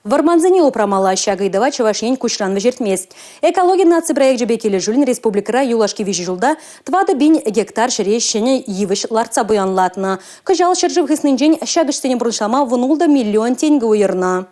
Варманзыне опрамала шагайдава чавашень кучран вежертмест. Экология нации проект жебекелі жүлін республикара юлашки вежі жылда 2 гектар шерешшені евіш ларца буянлатны. Кыжал шыржып хыснынжен шагыштыне бұрыншама вұнулда миллион тенгі ойырна.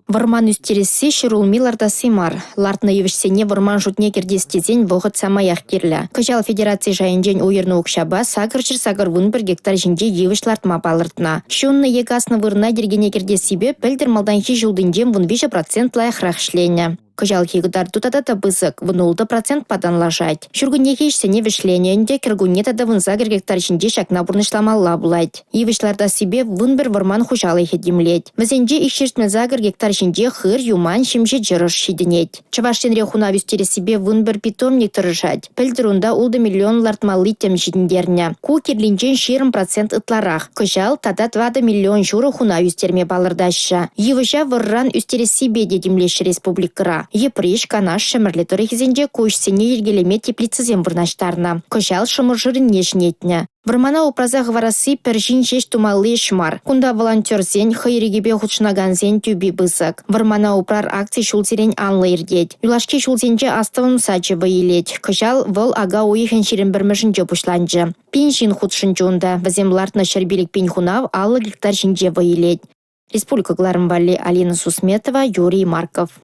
Варман үстересі шырулмиларда сымар. Лартны евішсене варман жұтне кердестезен вғыт самаях керлі. Кыжал федерация жайынжен ойырны оқшаба сагырчыр сагыр 1 гектар жинже евіш лартма балыртна. Шунны егасны вырна дергене кердесібе пілдір малданхи жылдынжен 15% лайық рақшлене. Кыжал хигдар тутата бызык, внулда процент падан лажать. Шургуне хейшсене вишлененде киргуне тада вынзагыр гектар жинже шакна бурнышламалла булать. Евишларда себе вынбір варман хужалы хедимлеть. Візенде икшерстме загыр гектар жинже хыр юман шимже жырыш шиденеть. Чаваштен хуна вюстере себе вынбір питомник тұрышать. Пілдірунда улды миллион лартмалы тем жидендерне. Ку кирлинжен 20% ытларах. Кыжал тада 2 миллион журы хуна вюстерме балырдашы. Евыжа вырран үстере себе дедимлеші республикара. Еприш канаш шемірлі тұрихізенде көшсене ергелеме теплицізен вырнаштарна. Кыжал шымыржырын нежнетне. Вармана опраза гварасы пержин шеш тумалы шмар. Кунда волонтерзен хайрегебе худшнаганзен тюби бызык. Вармана опрар акций шулзерен анлы ирдеть. Юлашки шулзенже астывым сачы ваилеть. Кыжал выл ага уйхен ширен бірмішінже бушланжы. Пеншин худшын жонда. Вазем лартна шербелік пен хунав аллы гектар жинже ваилеть. Республика Гларымвали, Алина Сусметова, Юрий Марков.